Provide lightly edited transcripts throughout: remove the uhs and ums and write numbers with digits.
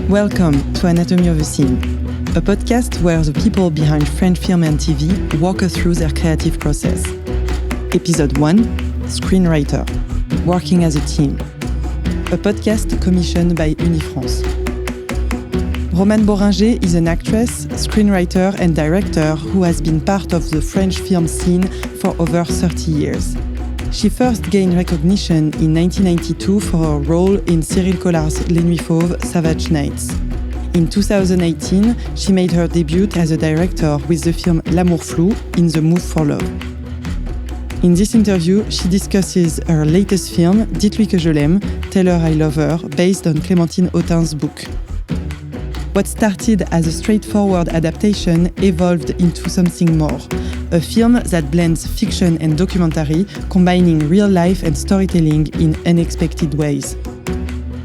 Welcome to Anatomy of a Scene, a podcast where the people behind French film and TV walk us through their creative process. Episode 1, Screenwriter, Working as a Team, a podcast commissioned by Unifrance. Romane Bohringer is an actress, screenwriter and director who has been part of the French film scene for over 30 years. She first gained recognition in 1992 for her role in Cyril Collard's Les Nuits Fauves, Savage Nights. In 2018, she made her debut as a director with the film L'amour flou in The Move for Love. In this interview, she discusses her latest film, Dites-lui que je l'aime, Tell her I love her, based on Clémentine Autin's book. What started as a straightforward adaptation evolved into something more, a film that blends fiction and documentary, combining real life and storytelling in unexpected ways.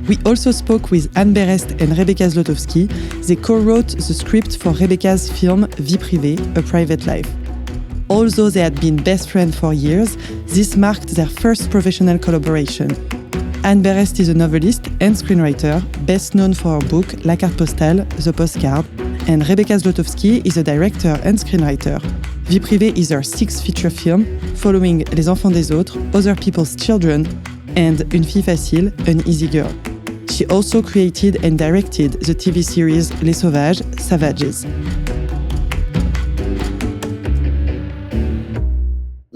We also spoke with Berest and Zlotowski. They co-wrote the script for Rebecca's film Vie privée, A Private Life. Although they had been best friends for years, this marked their first professional collaboration. Berest is a novelist and screenwriter, best known for her book La Carte Postale, The Postcard, and Rebecca Zlotowski is a director and screenwriter. Vie privée is her sixth feature film, following Les Enfants des Autres, Other People's Children, and Une fille facile, An Easy Girl. She also created and directed the TV series Les Sauvages, Savages.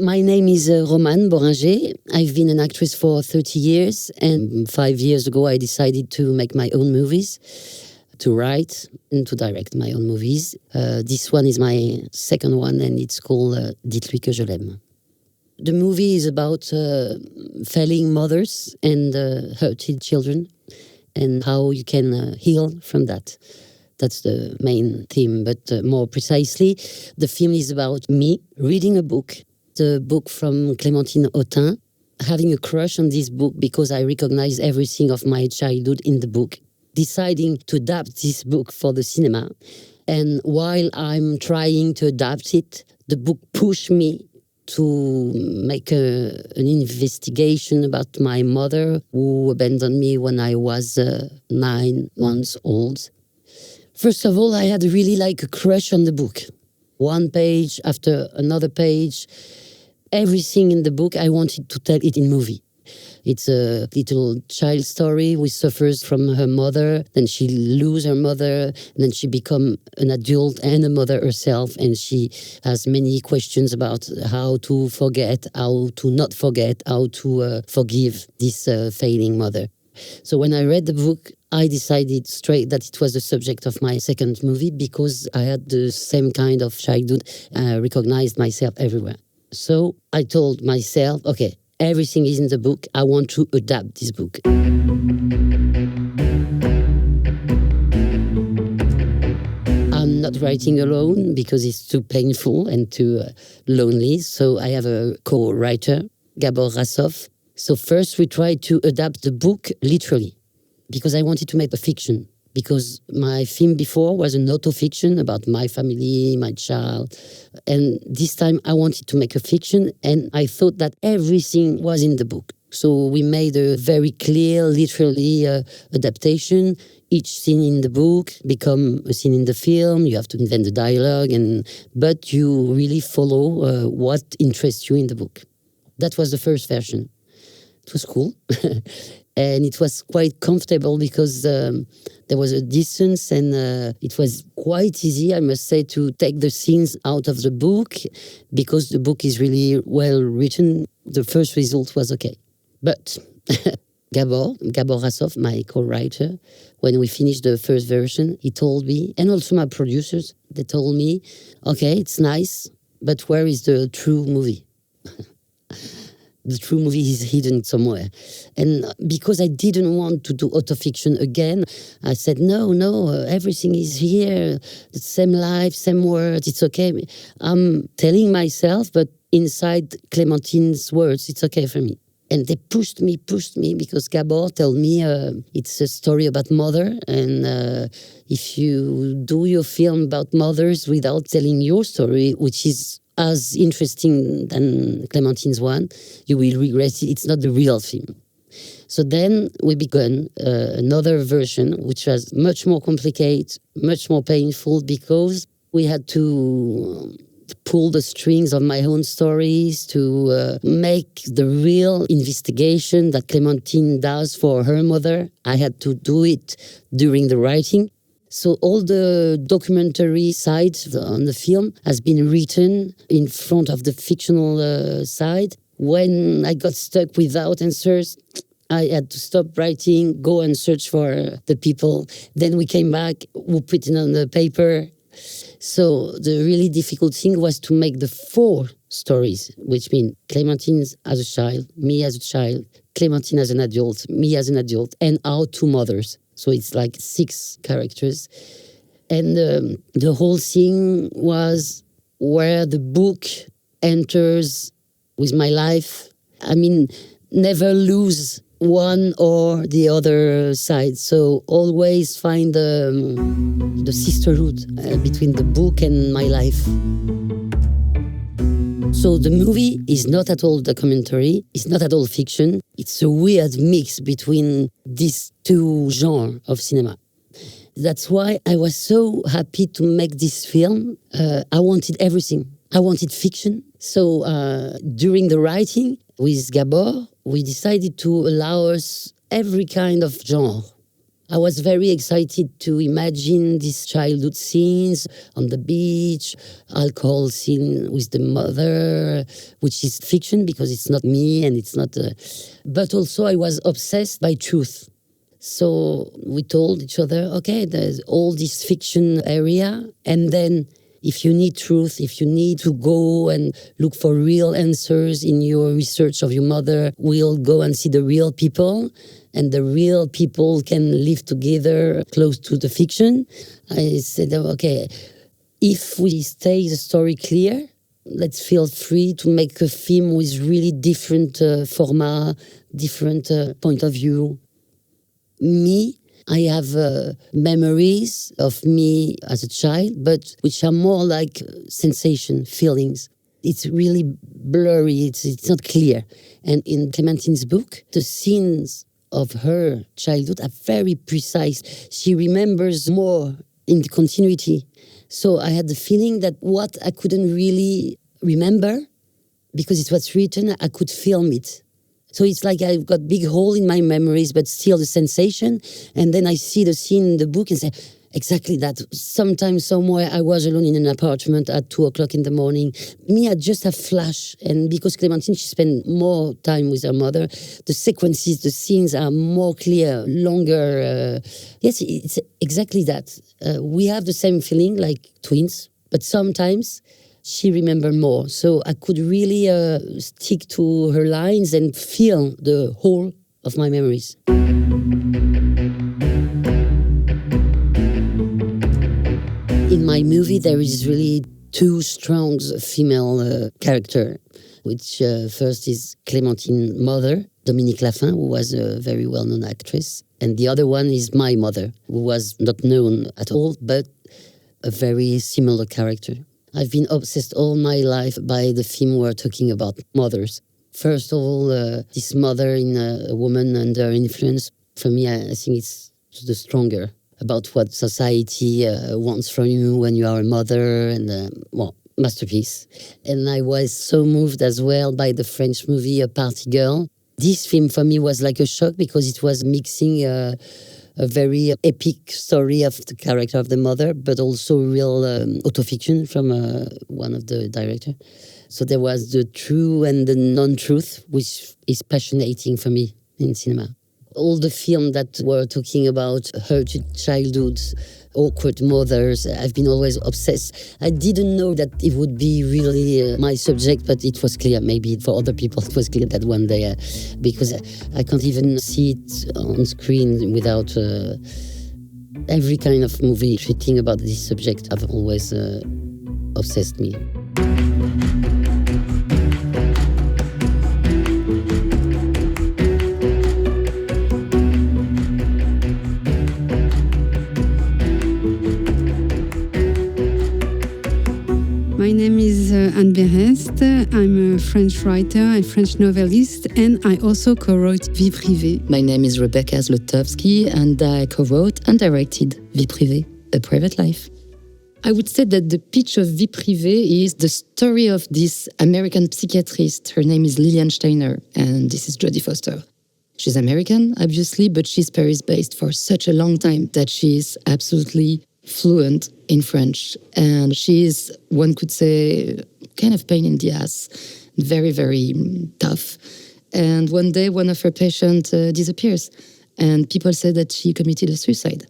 My name is Romane Bohringer. I've been an actress for 30 years, and 5 years ago I decided to make my own movies, to write and to direct my own movies. This one is my second one, and it's called Dites-lui que je l'aime. The movie is about failing mothers and hurted children, and how you can heal from that. That's the main theme, but more precisely, the film is about me reading a book, the book from Clémentine Autin, having a crush on this book because I recognize everything of my childhood in the book, deciding to adapt this book for the cinema. And while I'm trying to adapt it, the book pushed me to make an investigation about my mother who abandoned me when I was 9 months old. First of all, I had really a crush on the book. One page after another page, everything in the book, I wanted to tell it in movie. It's a little child story who suffers from her mother, then she loses her mother, then she becomes an adult and a mother herself, and she has many questions about how to forget, how to not forget, how to forgive this failing mother. So when I read the book, I decided straight that it was the subject of my second movie because I had the same kind of childhood. I recognized myself everywhere. So I told myself, okay, everything is in the book. I want to adapt this book. I'm not writing alone because it's too painful and too lonely. So I have a co-writer, Gabor Rasov. So first we tried to adapt the book literally because I wanted to make a fiction. Because my film before was an auto-fiction about my family, my child. And this time I wanted to make a fiction, and I thought that everything was in the book. So we made a very clear, literally adaptation. Each scene in the book become a scene in the film. You have to invent the dialogue, but you really follow what interests you in the book. That was the first version. It was cool. And it was quite comfortable because there was a distance and it was quite easy, I must say, to take the scenes out of the book because the book is really well written. The first result was okay. But Gabor Rasov, my co-writer, when we finished the first version, he told me, and also my producers, they told me, okay, it's nice, but where is the true movie? The true movie is hidden somewhere. And because I didn't want to do autofiction again, I said, no, everything is here. The same life, same words, it's okay. I'm telling myself, but inside Clémentine's words, it's okay for me. And they pushed me because Gabor told me it's a story about mother. And if you do your film about mothers without telling your story, which is as interesting than Clémentine's one, you will regret it. It's not the real film. So then we began another version, which was much more complicated, much more painful, because we had to pull the strings of my own stories to make the real investigation that Clémentine does for her mother. I had to do it during the writing. So all the documentary side on the film has been written in front of the fictional side. When I got stuck without answers, I had to stop writing, go and search for the people. Then we came back, we put it on the paper. So the really difficult thing was to make the 4 stories, which mean Clémentine as a child, me as a child, Clémentine as an adult, me as an adult, and our 2 mothers. So it's like 6 characters. And the whole thing was where the book enters with my life. I mean, never lose one or the other side. So always find the sisterhood between the book and my life. So the movie is not at all documentary, it's not at all fiction. It's a weird mix between these 2 genres of cinema. That's why I was so happy to make this film. I wanted everything. I wanted fiction. So during the writing with Gabor, we decided to allow us every kind of genre. I was very excited to imagine these childhood scenes on the beach, alcohol scene with the mother, which is fiction because it's not me and it's not... But also I was obsessed by truth. So we told each other, okay, there's all this fiction area, and then if you need truth, if you need to go and look for real answers in your research of your mother, we'll go and see the real people, and the real people can live together close to the fiction. I said, okay, if we stay the story clear, let's feel free to make a film with really different format, different point of view. Me, I have memories of me as a child, but which are more like sensation, feelings. It's really blurry, it's not clear. And in Clémentine's book, the scenes of her childhood are very precise. She remembers more in the continuity. So I had the feeling that what I couldn't really remember, because it was written, I could film it. So it's like I've got big hole in my memories, but still the sensation. And then I see the scene in the book and say, exactly that. Sometimes somewhere I was alone in an apartment at 2:00 in the morning. Me, I just have flash. And because Clémentine, she spent more time with her mother, the sequences, the scenes are more clear, longer. Yes, it's exactly that. We have the same feeling like twins, but sometimes she remembered more. So I could really stick to her lines and feel the whole of my memories. In my movie, there is really 2 strong female characters, which first is Clémentine's mother, Dominique Laffin, who was a very well-known actress. And the other one is my mother, who was not known at all, but a very similar character. I've been obsessed all my life by the theme we're talking about, mothers. First of all, this mother in a woman under influence, for me, I think it's the stronger about what society wants from you when you are a mother, and masterpiece. And I was so moved as well by the French movie A Party Girl. This film for me was like a shock because it was mixing a very epic story of the character of the mother, but also real autofiction from one of the directors. So there was the true and the non-truth, which is passionating for me in cinema. All the film that were talking about hurt childhood, awkward mothers, I've been always obsessed. I didn't know that it would be really my subject, but it was clear. Maybe for other people it was clear that one day, because I can't even see it on screen without every kind of movie treating about this subject have always obsessed me. My name is Anne Berest. I'm a French writer, a French novelist, and I also co-wrote Vie Privée. My name is Rebecca Zlotowski, and I co-wrote and directed Vie Privée, A Private Life. I would say that the pitch of Vie Privée is the story of this American psychiatrist. Her name is Lillian Steiner, and this is Jodie Foster. She's American, obviously, but she's Paris-based for such a long time that she's absolutely fluent in French. And she is, one could say, kind of pain in the ass, very, very tough. And one day, one of her patients disappears. And people say that she committed a suicide.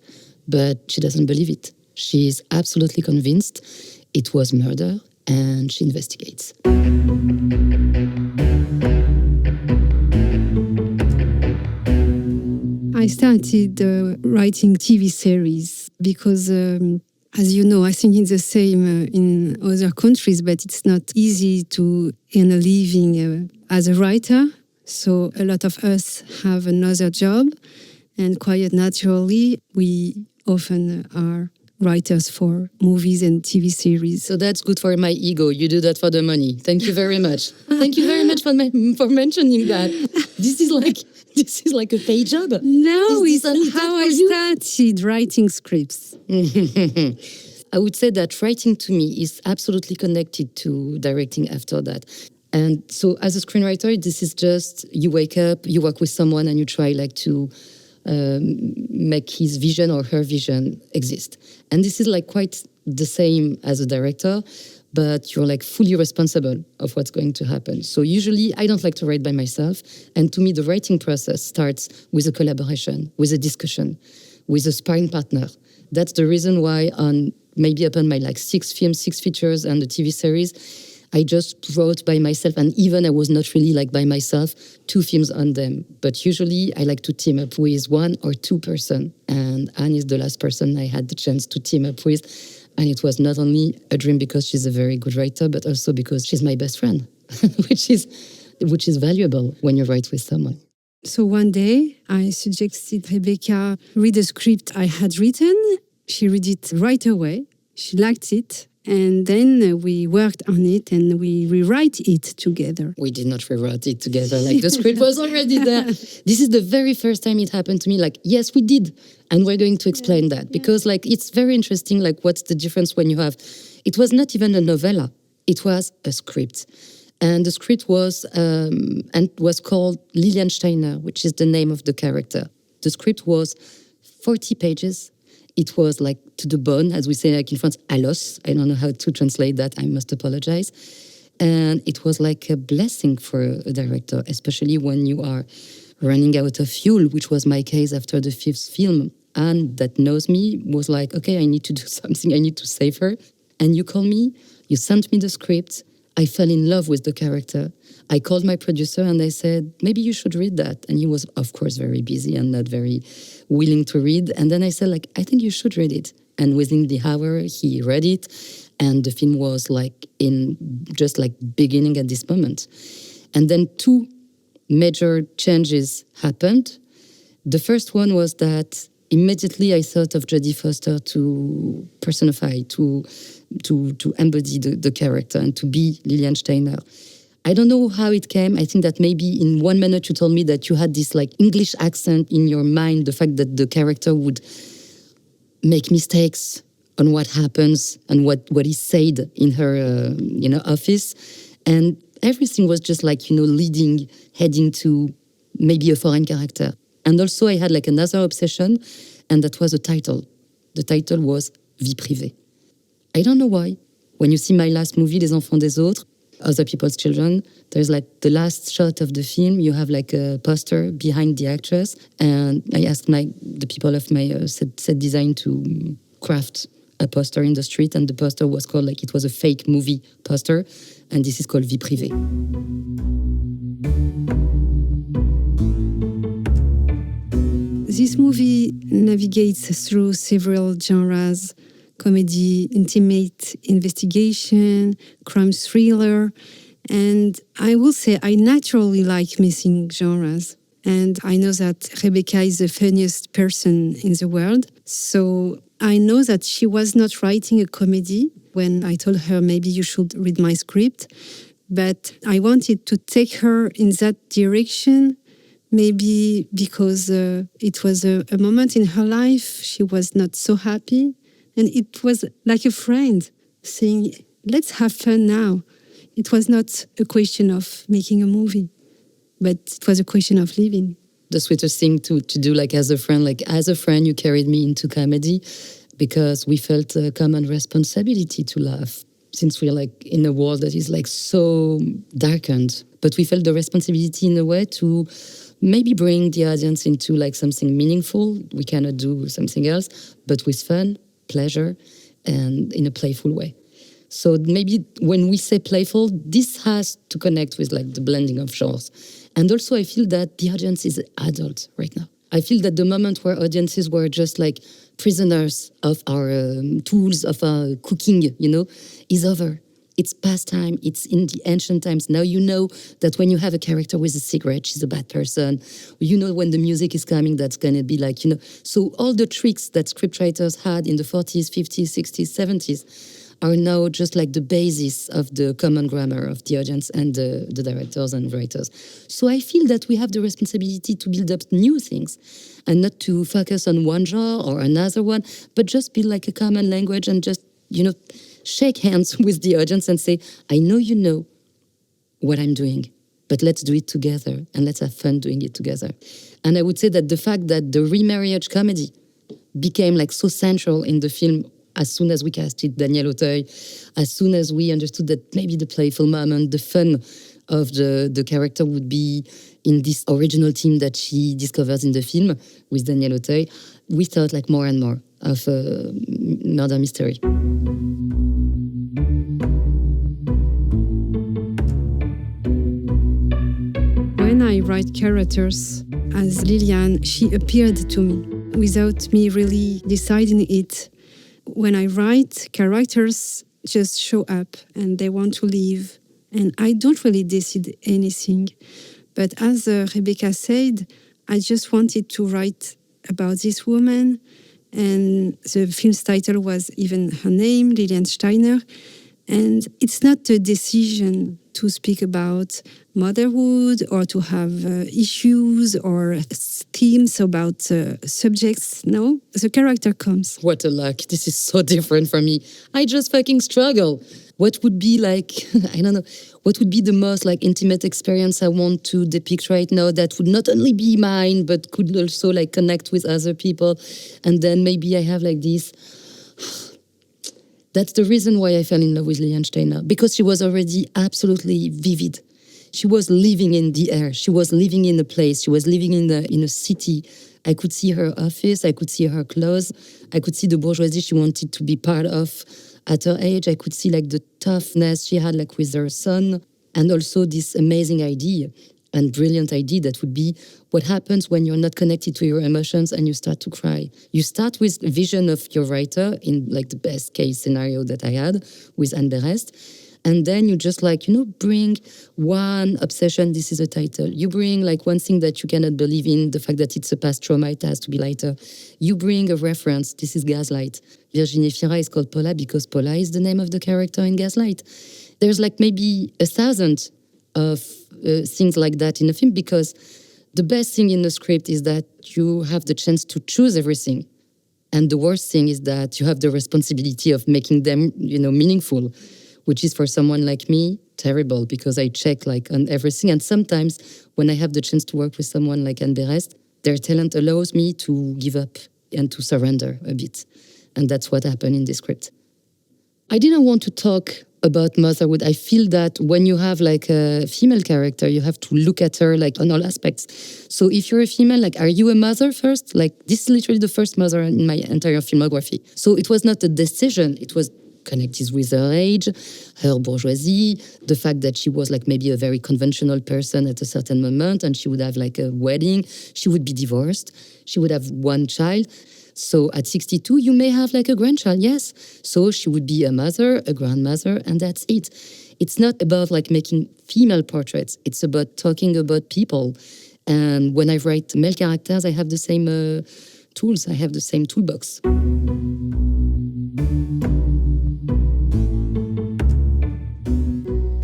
But she doesn't believe it. She's absolutely convinced it was murder, and she investigates. I started writing TV series because, as you know, I think it's the same in other countries, but it's not easy to earn a living as a writer. So a lot of us have another job, and quite naturally, we often are writers for movies and TV series. So that's good for my ego. You do that for the money. Thank you very much. Thank you very much for mentioning that. This is like a paid job. No, it's how I started writing scripts. I would say that writing to me is absolutely connected to directing after that. And so as a screenwriter, this is just, you wake up, you work with someone and you try like to make his vision or her vision exist. And this is like quite the same as a director, but you're like fully responsible of what's going to happen. So usually I don't like to write by myself. And to me, the writing process starts with a collaboration, with a discussion, with a sparring partner. That's the reason why maybe upon my like 6 films, 6 features and the TV series, I just wrote by myself, and even I was not really like by myself, 2 films on them. But usually I like to team up with 1 or 2 person. And Anne is the last person I had the chance to team up with. And it was not only a dream because she's a very good writer, but also because she's my best friend, which is valuable when you write with someone. So one day I suggested Rebecca read a script I had written. She read it right away. She liked it. And then we worked on it and we rewrite it together. We did not rewrite it together. Like the script was already there. This is the very first time it happened to me. Like, yes, we did. And we're going to explain that. Because like, it's very interesting. Like, what's the difference when you have... It was not even a novella. It was a script. And the script was called Lillian Steiner, which is the name of the character. The script was 40 pages. It was like to the bone, as we say like in France, à l'os. I don't know how to translate that. I must apologize. And it was like a blessing for a director, especially when you are running out of fuel, which was my case after the 5th film. Anne, that knows me, was like, okay, I need to do something. I need to save her. And you call me, you sent me the script. I fell in love with the character. I called my producer and I said, maybe you should read that. And he was, of course, very busy and not very willing to read. And then I said, like, I think you should read it. And within the hour, he read it. And the film was like just beginning at this moment. And then 2 major changes happened. The first one was that immediately I thought of Jodie Foster to personify, to embody the character and to be Lillian Steiner. I don't know how it came. I think that maybe in 1 minute you told me that you had this like English accent in your mind, the fact that the character would make mistakes on what happens and what is said in her office. And everything was just like, heading to maybe a foreign character. And also I had like another obsession, and that was a title. The title was Vie Privée. I don't know why. When you see my last movie, Les Enfants des Autres, Other People's Children, there's like the last shot of the film, you have like a poster behind the actress. And I asked the people of my set design to craft a poster in the street. And the poster was called, like, it was a fake movie poster. And this is called Vie Privée. This movie navigates through several genres: comedy, intimate, investigation, crime thriller. And I will say I naturally like mixing genres. And I know that Rebecca is the funniest person in the world. So I know that she was not writing a comedy when I told her maybe you should read my script, but I wanted to take her in that direction, maybe because it was a moment in her life she was not so happy, and it was like a friend saying, let's have fun now. It was not a question of making a movie, but it was a question of living. The sweetest thing to do, like as a friend, you carried me into comedy because we felt a common responsibility to laugh, since we're like in a world that is like so darkened. But we felt the responsibility in a way to maybe bring the audience into like something meaningful. We cannot do something else, but with fun, pleasure, and in a playful way. So maybe when we say playful, this has to connect with like the blending of genres. And also I feel that the audience is adult right now. I feel that the moment where audiences were just like prisoners of our tools, of our cooking, is over. It's past time. It's in the ancient times. Now you know that when you have a character with a cigarette, she's a bad person. You know when the music is coming, that's going to be like, So all the tricks that scriptwriters had in the 40s, 50s, 60s, 70s are now just like the basis of the common grammar of the audience and the directors and writers. So I feel that we have the responsibility to build up new things and not to focus on one genre or another one, but just build like a common language and just, shake hands with the audience and say, I know you know what I'm doing, but let's do it together and let's have fun doing it together. And I would say that the fact that the remarriage comedy became like so central in the film as soon as we casted Daniel Auteuil, as soon as we understood that maybe the playful moment, the fun of the character would be in this original theme that she discovers in the film with Daniel Auteuil, we thought like more and more of a murder mystery. When I write characters as Liliane, she appeared to me without me really deciding it. When I write, characters just show up and they want to live, and I don't really decide anything. But as Rebecca said, I just wanted to write about this woman, and the film's title was even her name, Liliane Steiner. And it's not a decision to speak about motherhood or to have issues or themes about subjects. No, the character comes. What a luck. This is so different from me. I just fucking struggle. What would be like, I don't know, what would be the most like intimate experience I want to depict right now that would not only be mine, but could also like connect with other people. And then maybe I have like this. That's the reason why I fell in love with Liliane Steiner, because she was already absolutely vivid. She was living in the air. She was living in a place. She was living in a city. I could see her office. I could see her clothes. I could see the bourgeoisie she wanted to be part of at her age. I could see like the toughness she had like with her son, and also this amazing idea and brilliant idea that would be what happens when you're not connected to your emotions and you start to cry. You start with a vision of your writer in like the best case scenario that I had with Berest. And then you just like, bring one obsession, this is a title. You bring like one thing that you cannot believe in, the fact that it's a past trauma, it has to be lighter. You bring a reference, this is Gaslight. Virginie Fira is called Paula because Paula is the name of the character in Gaslight. There's like maybe 1,000 of things like that in a film, because the best thing in the script is that you have the chance to choose everything. And the worst thing is that you have the responsibility of making them, meaningful, which is for someone like me, terrible, because I check like on everything. And sometimes when I have the chance to work with someone like Berest, their talent allows me to give up and to surrender a bit. And that's what happened in this script. I didn't want to talk about motherhood. I feel that when you have like a female character, you have to look at her like on all aspects. So if you're a female, like, are you a mother first? Like, this is literally the first mother in my entire filmography. So it was not a decision. It was connected with her age, her bourgeoisie, the fact that she was like maybe a very conventional person at a certain moment, and she would have like a wedding. She would be divorced. She would have one child. So at 62, you may have like a grandchild, yes. So she would be a mother, a grandmother, and that's it. It's not about like making female portraits. It's about talking about people. And when I write male characters, I have the same tools. I have the same toolbox.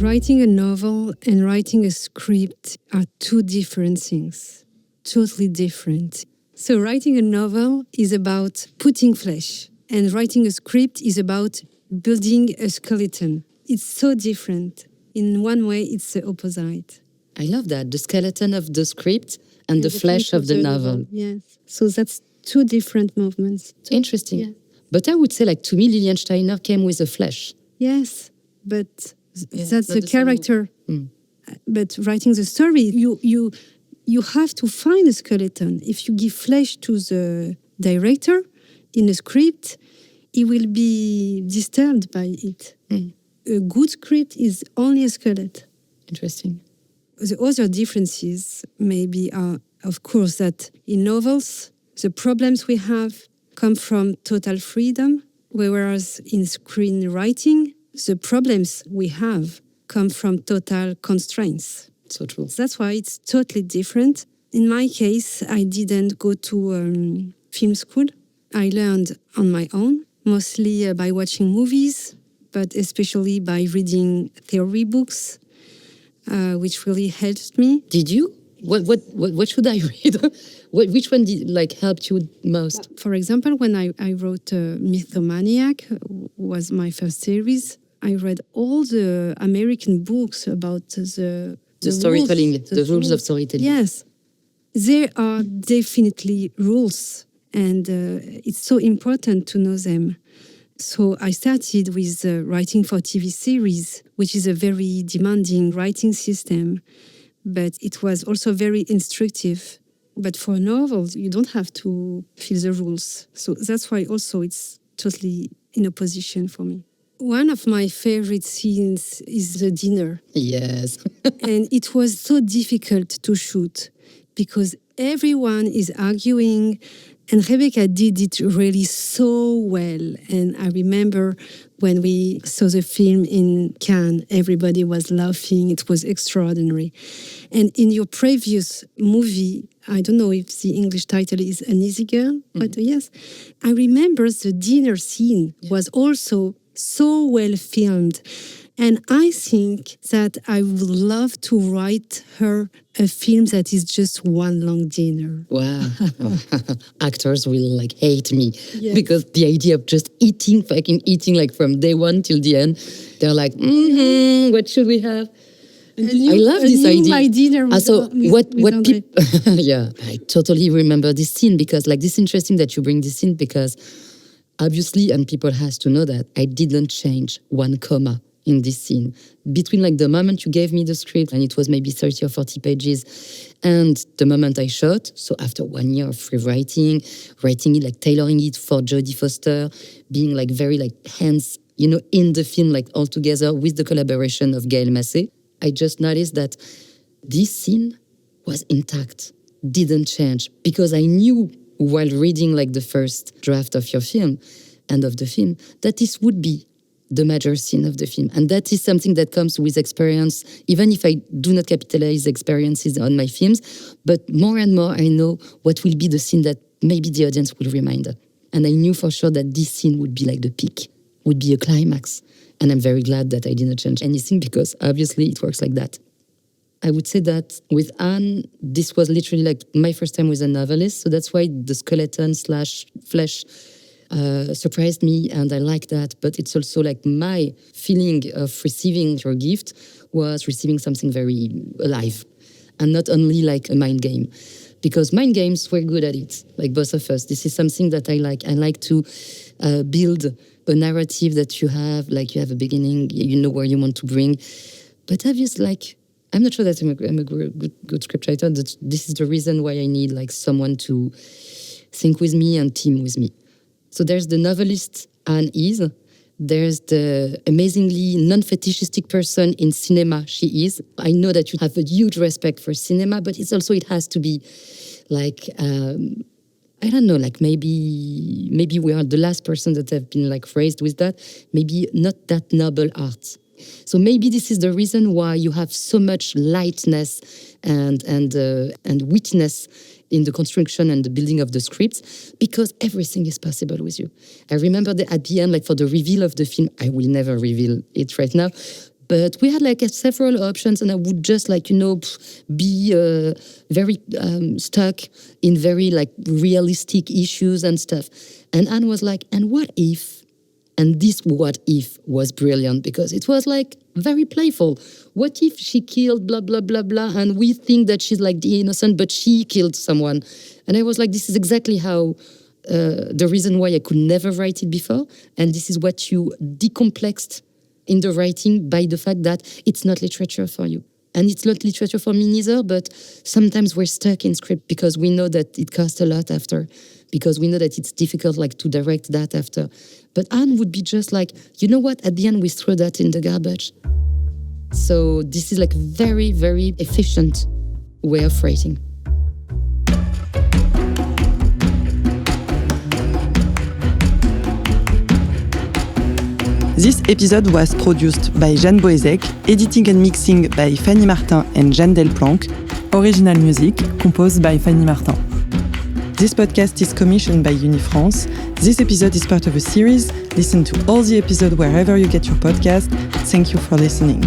Writing a novel and writing a script are two different things, totally different. So writing a novel is about putting flesh, and writing a script is about building a skeleton. It's so different. In one way, it's the opposite. I love that. The skeleton of the script and the flesh of the novel. Yes. So that's two different movements. Interesting. Yeah. But I would say, like, to me, Lilian Steiner came with a flesh. Yes, but Yeah, that's not the the same character. But writing the story, you have to find a skeleton. If you give flesh to the director in a script, he will be disturbed by it. A good script is only a skeleton. Interesting. The other differences maybe are, of course, that in novels, the problems we have come from total freedom, whereas in screenwriting, the problems we have come from total constraints. So true. That's why it's totally different. In my case, I didn't go to film school. I learned on my own, mostly by watching movies, but especially by reading theory books, which really helped me. Did you? What should I read? Which one did helped you most? For example, when I wrote Mythomaniac, was my first series, I read all the American books about the storytelling, rules, the rules of storytelling. Yes, there are definitely rules, and it's so important to know them. So I started with writing for TV series, which is a very demanding writing system, but it was also very instructive. But for novels, you don't have to feel the rules. So that's why also it's totally in opposition for me. One of my favorite scenes is the dinner. Yes. And it was so difficult to shoot because everyone is arguing, and Rebecca did it really so well. And I remember when we saw the film in Cannes, everybody was laughing. It was extraordinary. And in your previous movie, I don't know if the English title is An Easy Girl, but yes, I remember the dinner scene was also so well filmed. And I think that I would love to write her a film that is just one long dinner. Wow. Actors will hate me Yes. because the idea of just eating, fucking eating from day one till the end, they're like, what should we have? I love this idea. My dinner with, So what André. people? Yeah, I totally remember this scene because this is interesting that you bring this in because obviously, and people has to know that I didn't change one comma in this scene. Between the moment you gave me the script, and it was maybe 30 or 40 pages, and the moment I shot, so after 1 year of free writing it, tailoring it for Jodie Foster, being very hands, in the film, all together with the collaboration of Gaël Massé, I just noticed that this scene was intact, didn't change, because I knew while reading the first draft of your film and of the film that this would be the major scene of the film. And that is something that comes with experience, even if I do not capitalize experiences on my films, but more and more I know what will be the scene that maybe the audience will remember. And I knew for sure that this scene would be the peak, would be a climax. And I'm very glad that I didn't change anything because obviously it works like that. I would say that with Anne, this was literally my first time with a novelist. So that's why the skeleton/flesh surprised me, and I like that. But it's also my feeling of receiving your gift was receiving something very alive, and not only a mind game. Because mind games, we're good at it, both of us. This is something that I like. I like to build a narrative that you have, you have a beginning, you know where you want to bring. But obviously, I'm not sure that I'm a good scriptwriter. This is the reason why I need someone to think with me and team with me. So there's the novelist Anne is. There's the amazingly non-fetishistic person in cinema she is. I know that you have a huge respect for cinema, but it has to be I don't know, maybe we are the last person that have been raised with that. Maybe not that noble art. So maybe this is the reason why you have so much lightness and witness in the construction and the building of the scripts, because everything is possible with you. I remember that at the end, for the reveal of the film, I will never reveal it right now, But we had like several options, and I would just like, be very stuck in very like realistic issues and stuff. And Anne was like, and what if? And this what if was brilliant because it was like very playful. What if she killed blah, blah, blah, blah, and we think that she's like the innocent, but she killed someone. And I was like, this is exactly how the reason why I could never write it before. And this is what you decomplexed in the writing by the fact that it's not literature for you. And it's not literature for me neither, but sometimes we're stuck in script because we know that it costs a lot after, because we know that it's difficult like to direct that after. But Anne would be just like, you know what, at the end we throw that in the garbage. So this is like very, very efficient way of writing. This episode was produced by Jeanne Boezek, editing and mixing by Fanny Martin and Jeanne Delplanque, original music composed by Fanny Martin. This podcast is commissioned by Unifrance. This episode is part of a series. Listen to all the episodes wherever you get your podcast. Thank you for listening.